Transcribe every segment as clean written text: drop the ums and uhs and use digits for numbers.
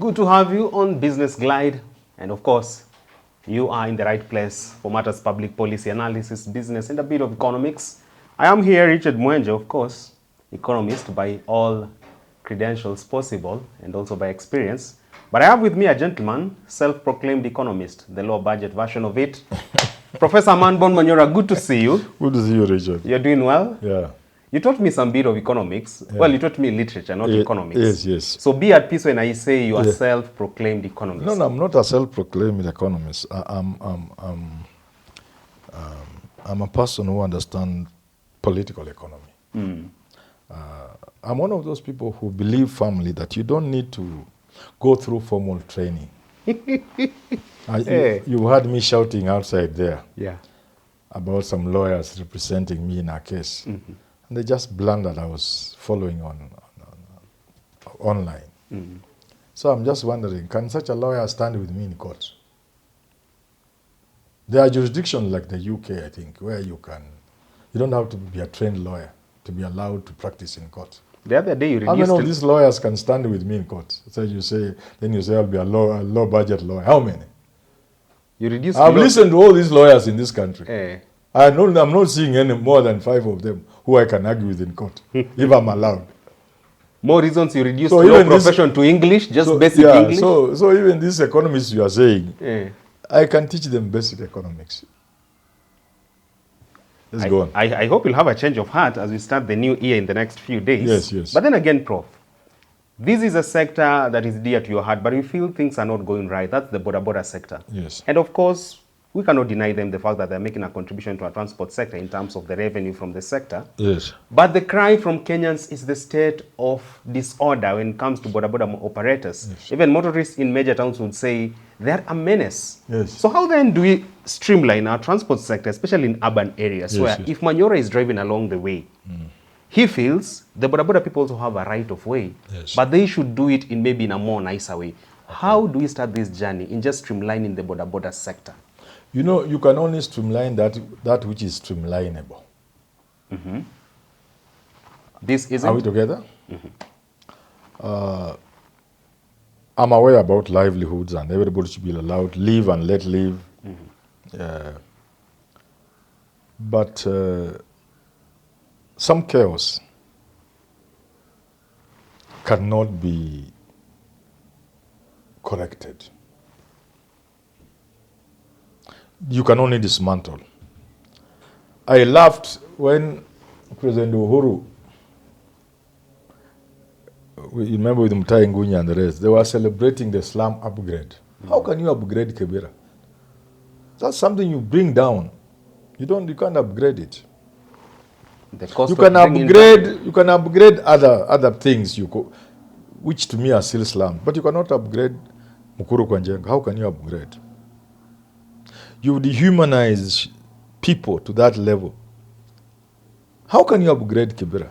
Good to have you on Business Glide. And of course, you are in the right place for matters public policy analysis, business, and a bit of economics. I am here, Richard Mwenje, of course, economist by all credentials possible and also by experience. But I have with me a gentleman, self-proclaimed economist, the low budget version of it. Professor Herman Manyora, good to see you. Good to see you, Richard. You're doing well? Yeah. You taught me some bit of economics. Yeah. Well, you taught me literature, not economics. Yes, yes. So be at peace when I say you are self-proclaimed economist. No, I'm not a self-proclaimed economist. I'm a person who understands political economy. I'm one of those people who believe firmly that you don't need to go through formal training. You heard me shouting outside there about some lawyers representing me in a case. And they just blundered I was following online. So I'm just wondering, can such a lawyer stand with me in court? There are jurisdictions like the UK, I think, where you don't have to be a trained lawyer to be allowed to practice in court. The other day you reduced... How many of these lawyers can stand with me in court? So then you say I'll be a low budget lawyer. How many? You reduced... I've listened to all these lawyers in this country. I'm not seeing any more than 5 of them who I can argue with in court, if I'm allowed. More reasons you reduced law profession to English, just basic English? So even these economists you are saying, I can teach them basic economics. Let's go on. I hope you'll have a change of heart as we start the new year in the next few days. Yes. But then again, Prof, this is a sector that is dear to your heart, but you feel things are not going right. That's the Boda sector. Yes. And of course, we cannot deny them the fact that they're making a contribution to our transport sector in terms of the revenue from the sector. Yes. But the cry from Kenyans is the state of disorder when it comes to Boda operators. Yes. Even motorists in major towns would say they're a menace. Yes. So how then do we streamline our transport sector, especially in urban areas, where if Manyora is driving along the way, he feels the Boda people also have a right of way, but they should do it in maybe in a more nicer way. How do we start this journey in just streamlining the Boda sector? You know, you can only streamline that which is streamlinable. This isn't... Are we together? I'm aware about livelihoods and everybody should be allowed live and let live. But some chaos cannot be corrected. You can only dismantle. I laughed when President Uhuru, you remember with Mutahi Ngunya and the rest, they were celebrating the slum upgrade. How can you upgrade Kibera? That's something you bring down. You can't upgrade it. The cost you can upgrade other things which to me are still slums, but you cannot upgrade Mukuru Kwanjenga. How can you upgrade? You dehumanize people to that level. How can you upgrade Kibera?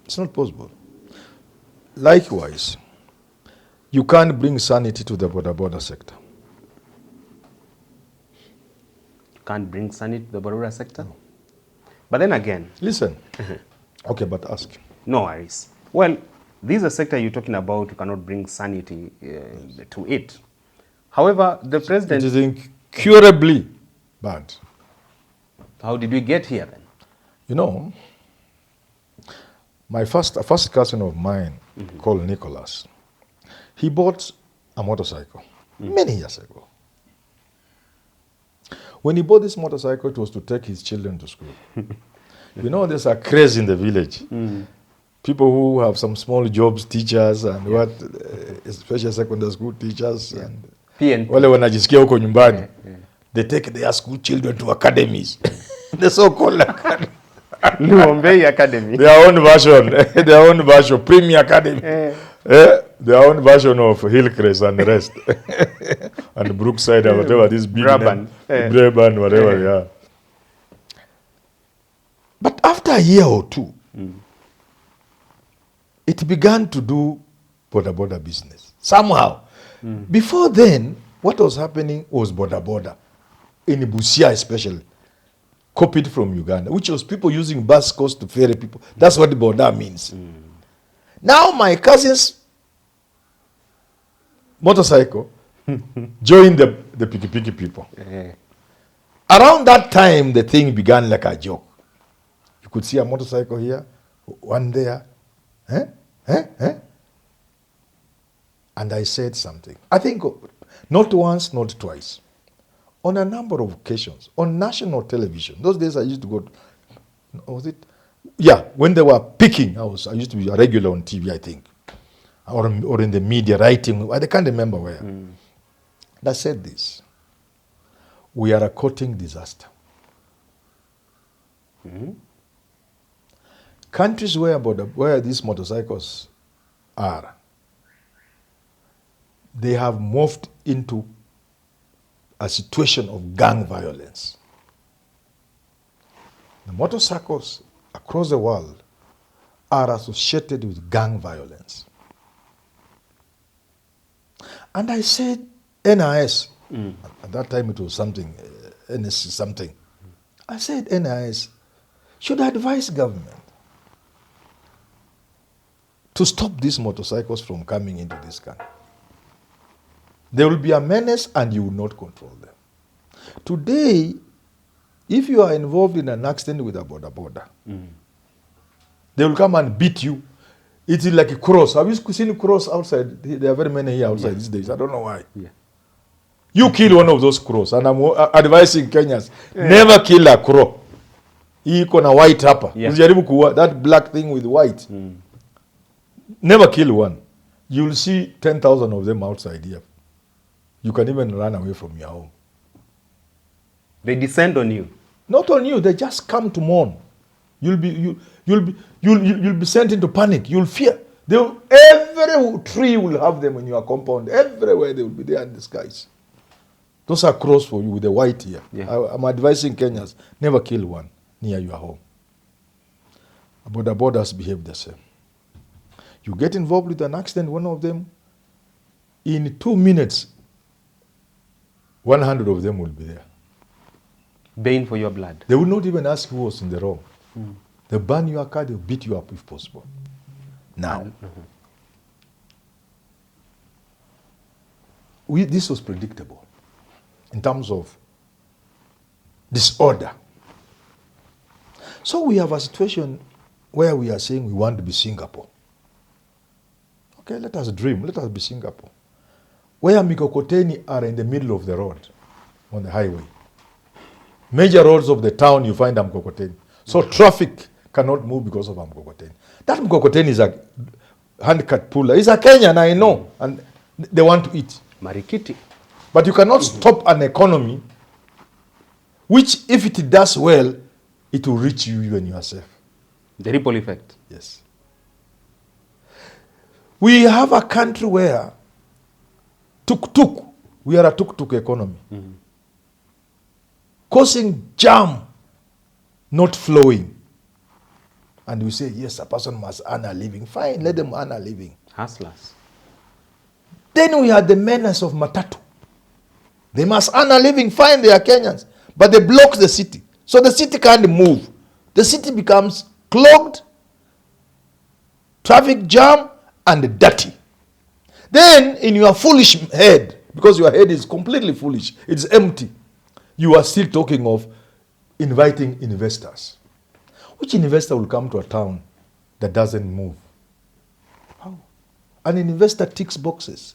It's not possible. Likewise, you can't bring sanity to the Boda sector. You can't bring sanity to the Boda sector? No. But then again... Listen. Okay, but ask. No worries. Well, this is a sector you're talking about, you cannot bring sanity to it. However, the president... It is incurably bad. How did we get here then? You know, a first cousin of mine called Nicholas, he bought a motorcycle many years ago. When he bought this motorcycle, it was to take his children to school. You know, there's a craze in the village. People who have some small jobs, teachers and especially secondary school teachers and wale wanajisikia huko nyumbani. They take their school children to academies. The so-called academy. Luombei Academy. Their own version, Premier Academy. Their own version of Hillcrest and the rest. And Brookside and whatever, this big Braban, whatever, But after a year or two, it began to do Boda business. Somehow. Before then, what was happening was Boda. In Busia especially. Copied from Uganda, which was people using bus costs to ferry people. That's what the Boda means. Now my cousin's motorcycle joined the piki people. Eh. Around that time, the thing began like a joke. You could see a motorcycle here, one there. Eh? Eh? Eh? And I said something. I think not once, not twice. On a number of occasions, on national television. Those days I used to go, was it? Yeah, when they were picking, I used to be a regular on TV, I think. Or in the media writing, I can't remember where. That said this. We are a courting disaster. Countries where these motorcycles are, they have morphed into a situation of gang violence. The motorcycles across the world are associated with gang violence. And I said, NIS, at that time it was something, NSC something. I said NIS should advise government to stop these motorcycles from coming into this country. There will be a menace and you will not control them. Today, if you are involved in an accident with a Boda, they will come and beat you. It is like a cross. Have you seen a cross outside? There are very many here outside these days. I don't know why. Yeah. You kill one of those crows, and I'm advising Kenyans, never kill a crow. Iko na white hapa. Usijaribu kuwa that black thing with white. Never kill one. You will see 10,000 of them outside here. You can even run away from your home. They descend on you. Not on you. They just come to mourn. You'll be sent into panic. You'll fear. Every tree will have them in your compound. Everywhere they will be there in the skies. Those are crows for you with the white here. Yeah. I'm advising Kenyans, never kill one near your home. But the borders behave the same. You get involved with an accident, one of them, in 2 minutes, 100 of them will be there. Baying for your blood. They will not even ask who was in the wrong. They burn your car, they'll beat you up if possible. Now, this was predictable in terms of disorder. So we have a situation where we are saying we want to be Singapore. Okay, let us dream, let us be Singapore. Where mikokoteni are in the middle of the road, on the highway. Major roads of the town, you find a mkokoteni. So traffic cannot move because of a mkokoteni. That mkokoteni is a hand-cut puller. It's a Kenyan, I know, and they want to eat. Marikiti. But you cannot stop an economy which, if it does well, it will reach you and yourself. The ripple effect. Yes. We have a country where we are a tuk-tuk economy. Causing jam, not flowing. And we say, yes, a person must earn a living. Fine, let them earn a living. Hustlers. Then we had the menace of Matatu. They must earn a living. Fine, they are Kenyans. But they block the city. So the city can't move. The city becomes clogged, traffic jam, and dirty. Then in your foolish head, because your head is completely foolish, it's empty, you are still talking of inviting investors. Which investor will come to a town that doesn't move? How? An investor ticks boxes.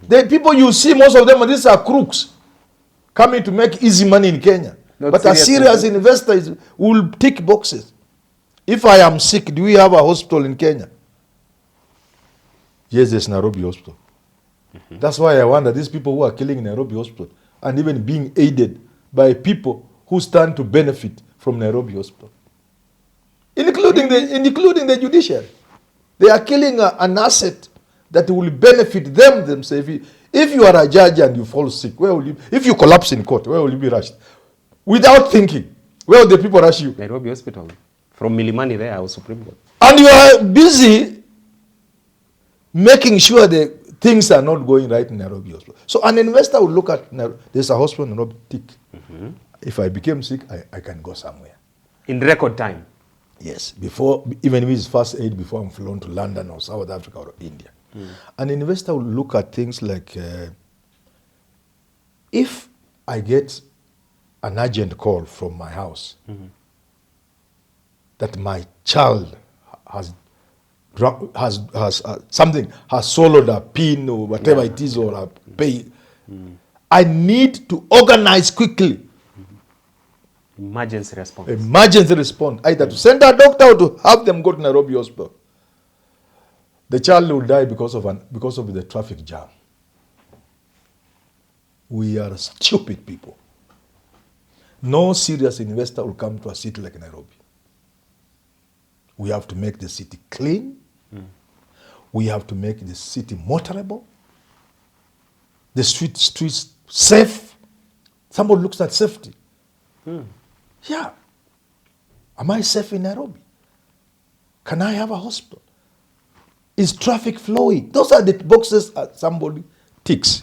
The people you see, most of them, these are crooks coming to make easy money in Kenya. But a serious investor will tick boxes. If I am sick, do we have a hospital in Kenya? Yes, there's Nairobi Hospital. That's why I wonder, these people who are killing in Nairobi Hospital and even being aided by people who stand to benefit from Nairobi Hospital, including the judiciary. They are killing an asset that will benefit them themselves. If you are a judge and you fall sick, where will you? If you collapse in court, where will you be rushed? Without thinking, where will the people rush you? Nairobi Hospital. From Milimani there, I was Supreme Court. And you are busy making sure the things are not going right in Nairobi Hospital. So an investor will look at, there's a hospital in Nairobi, tick. If I became sick, I can go somewhere. In record time. Yes, before, even with his first aid, before I'm flown to London or South Africa or India. An investor will look at things like, if I get an urgent call from my house that my child has something, has swallowed a pin or whatever it is, or a pay, I need to organize quickly. Emergency response. Emergency response, either to send a doctor or to have them go to Nairobi hospital. The child will die because of the traffic jam. We are stupid people. No serious investor will come to a city like Nairobi. We have to make the city clean. We have to make the city motorable. The streets safe. Somebody looks at safety. Yeah. Am I safe in Nairobi? Can I have a hospital? Is traffic flowing? Those are the boxes that somebody ticks.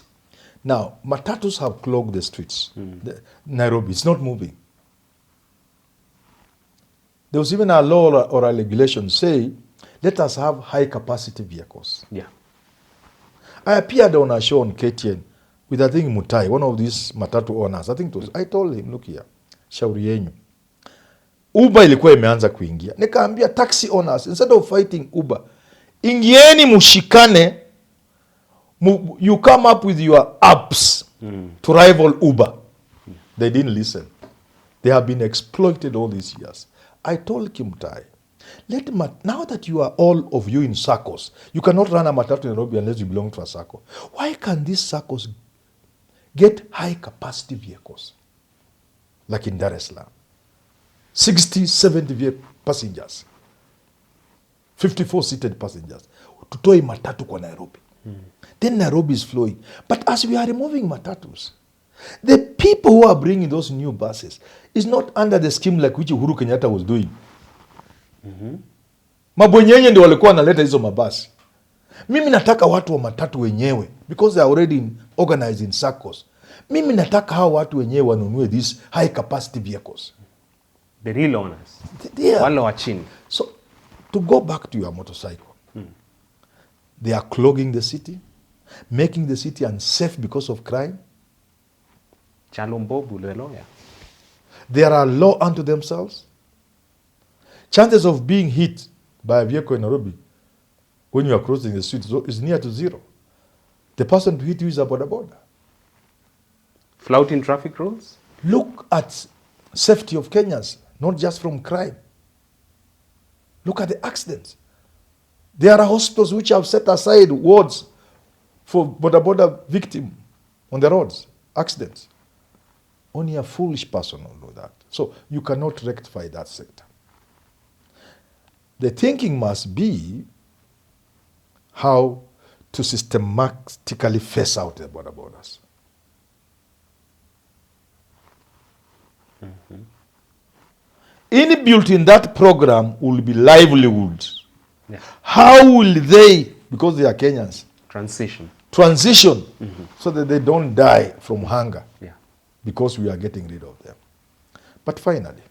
Now, matatus have clogged the streets. Nairobi, it's not moving. There was even a law or a regulation say, let us have high capacity vehicles. Yeah. I appeared on a show on KTN with, I think, Mutai, one of these matatu owners. I think it was, I told him, look here, shauri yenyu. Uber ilikuwa imeanza kuingia. Nikaambia taxi owners, instead of fighting Uber, ingieni mushikane, you come up with your apps to rival Uber. They didn't listen. They have been exploited all these years. I told Kimutai, now that you are all of you in circles, you cannot run a matatu in Nairobi unless you belong to a circle. Why can these circles get high capacity vehicles? Like in Dar es Salaam. 60, 70 passengers. 54 seated passengers. Tutoe matatu kwa Nairobi. Then Nairobi is flowing. But as we are removing matatus, the people who are bringing those new buses is not under the scheme like which Uhuru Kenyatta was doing. Mabwenyenye ndio walikuwa wanaleta hizo mabasi. Mimi nataka watu wa matatu wenyewe, because they are already organized in circles. Mimi nataka hao watu wenyewe wanunue these high capacity vehicles. The real owners. Wale wa chini. So, to go back to your motorcycle, they are clogging the city, making the city unsafe because of crime. Chalombobu, the lawyer. They are a law unto themselves. Chances of being hit by a vehicle in Nairobi when you are crossing the street is near to zero. The person to hit you is a boda. Flouting traffic rules? Look at safety of Kenyans, not just from crime. Look at the accidents. There are hospitals which have set aside wards for boda victim on the roads, accidents. Only a foolish person will do that. So you cannot rectify that sector. The thinking must be how to systematically phase out the borders. Inbuilt in that program will be livelihoods. Yeah. How will they, because they are Kenyans, transition so that they don't die from hunger? Yeah. Because we are getting rid of them. But finally,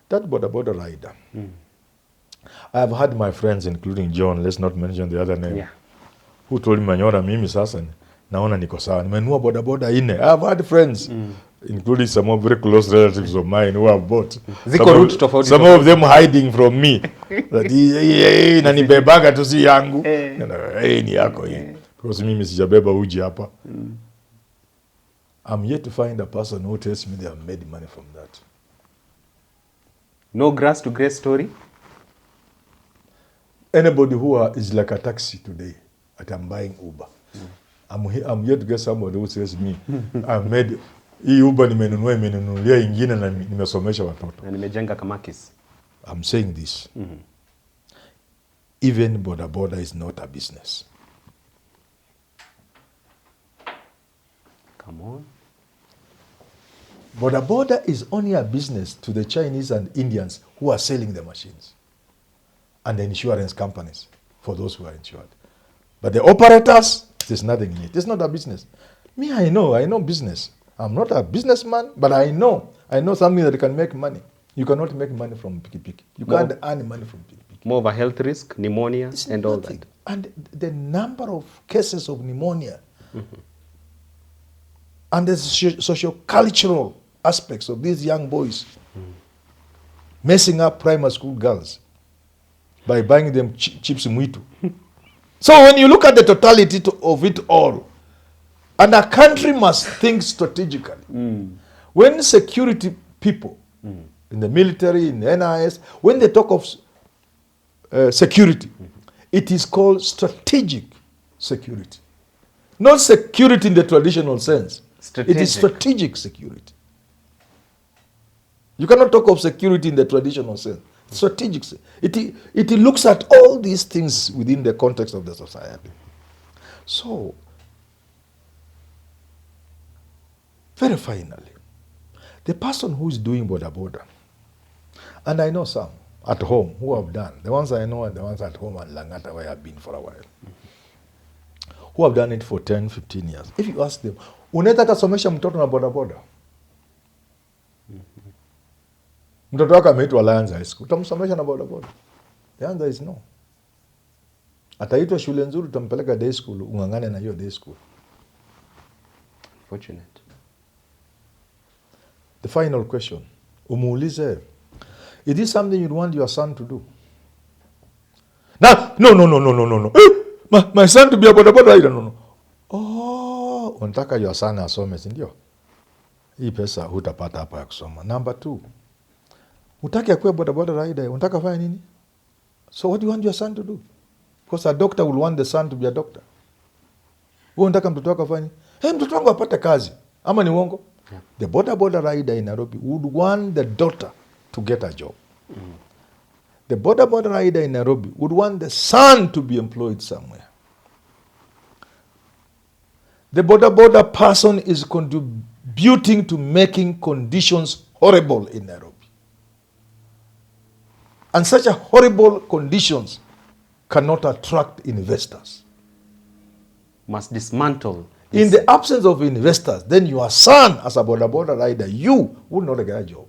that boda rider, I have had my friends, including John, let's not mention the other name, who told me, Manyora, mimi sasa naona niko sawa. Nimenunua boda ine. I have had friends, including some of very close relatives of mine who have bought. Some of them hiding from me. That na nibebaga tu si yangu. Ni yako hii. Because mimi sijabeba uji hapa. I'm yet to find a person who tells me they have made money from that. No grass to grace story? Anybody who is like a taxi today, that I'm buying Uber. I'm yet to get somebody who says me, I've made hii Uber nimenunulia ingine na nimesomesha watoto. Na nimejenga kamakis. I'm saying this. Even boda is not a business. Come on. Boda is only a business to the Chinese and Indians who are selling the machines and the insurance companies for those who are insured. But the operators, there's nothing in it. It's not a business. Me, I know business. I'm not a businessman, but I know something that can make money. You cannot make money from pikipiki. You can't earn money from pikipiki. More of a health risk, pneumonia, It's and nothing. all that. And the number of cases of pneumonia and the socio-cultural aspects of these young boys messing up primary school girls by buying them chips mwitu. So when you look at the totality of it all, and a country must think strategically. When security people in the military, in the NIS, when they talk of security, it is called strategic security. Not security in the traditional sense. It is strategic security. You cannot talk of security in the traditional sense. Strategic. It looks at all these things within the context of the society. So, very finally, the person who is doing Boda, and I know some at home who have done, the ones I know and the ones at home and Langata where I have been for a while, who have done it for 10, 15 years. If you ask them, unataka somesha mtoto na boda? Mtoto wako ameitwa Lions High School, utamsomesha na boda? The answer is no. Ataitwa shule nzuri, utampeleka day school, ungangane na hiyo day school. Fortunate. The final question, umuulize, is this something you'd want your son to do? No. My son to be a boda rider, no. Oh, unataka your son asome, si ndio? Hii pesa hutapata hapa ya kusoma. Number 2, utaki akuwe boda rider, unataka fanya nini? So what do you want your son to do? Because a doctor will want the son to be a doctor. Wewe unataka mtoto wako afanye? Mtoto wangu apate kazi. Ama ni uongo? Yeah. The boda rider in Nairobi would want the daughter to get a job. The boda rider in Nairobi would want the son to be employed somewhere. The boda person is contributing to making conditions horrible in Nairobi. And such a horrible conditions cannot attract investors. Must dismantle. In the absence of investors, then your son as a boda rider, you will not get a job.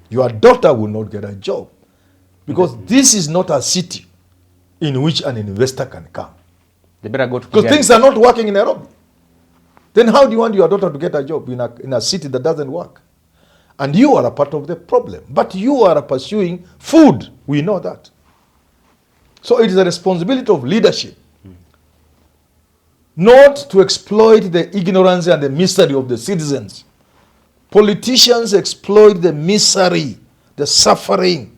Your daughter will not get a job. Because this is not a city in which an investor can come. They better go to because things are not working in Nairobi. Then how do you want your daughter to get a job in a city that doesn't work? And you are a part of the problem. But you are pursuing food. We know that. So it is a responsibility of leadership not to exploit the ignorance and the misery of the citizens. Politicians exploit the misery, the suffering,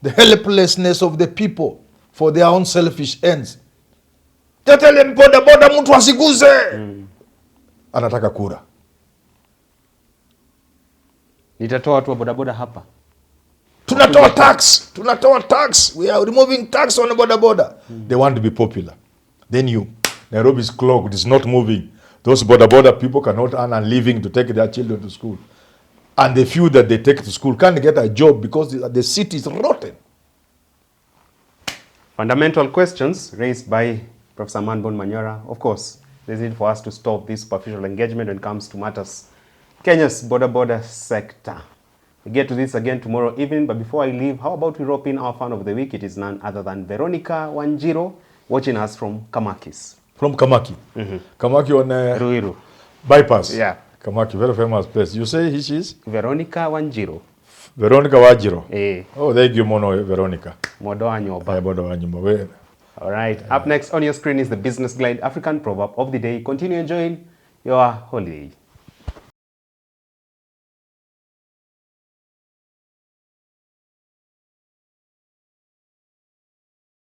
the helplessness of the people for their own selfish ends. Tetele boda mtu asiguze. Anataka kura. Nitatoa watu wa bodaboda hapa. Tunatoa tax. We are removing tax on boda. They want to be popular. Then Nairobi is clogged, it's not moving. Those boda people cannot earn a living to take their children to school. And the few that they take to school can't get a job because the city is rotten. Fundamental questions raised by Professor Herman Manyora. Of course, there's need for us to stop this superficial engagement when it comes to matters Kenya's boda sector. We get to this again tomorrow evening, but before I leave, how about we rope in our fan of the week? It is none other than Veronica Wanjiro, watching us from Kamakis. From Kamaki. Kamaki on Ruiru. Bypass. Yeah. Kamaki, very famous place. You say she is? Veronica Wanjiro. Veronica Wanjiro. Eh. Oh, thank you, Mono Veronica. Modo Anyoba. Modo Anyoba. All right. Up next on your screen is the Business Glide African Proverb of the Day. Continue enjoying your holiday.